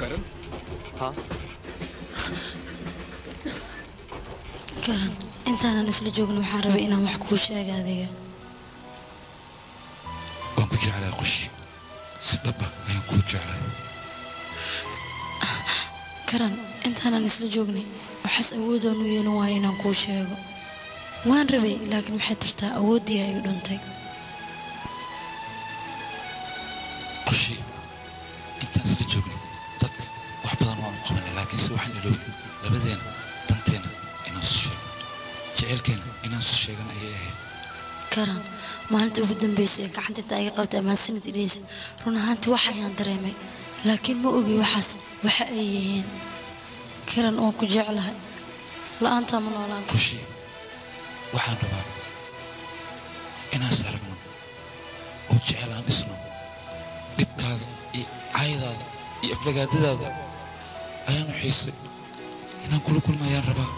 Karan ها كرم انت انا نسل جوجنا waxaan rabay inaan wax ku sheego adiga waan ku jeclahay qoshi si dhab ah ayaan ku jeclahay كرم انت انا نسل جوجنا waxaas awood aan u yeelan waayo inaan ku sheego waan rabay laakiin maxay tartaa awoodii ay dhuntay qoshi intaan isla joognay dadka wax badan waan u qabanay laakiin si waxaan iloobi labadeena danteena inaan soo sheego jecelkeena inaan soo sheegana ayay ahayd كرم maalinta ugu dambeysay gacanta ay qabtay ama sanad ileys run ahaantii wax ayaan dareemay laakiin ma ogi waxaas waxa ay yihiin كرم oo ku jeclahay la anta ma noolaan qoshi waxaan rabaa inaan saragno oo jecelaan isno dhibkaaga iyo caayadaada iyo aflagaadadaada ayaan u xiisay inaan kula kulmayaan rabaa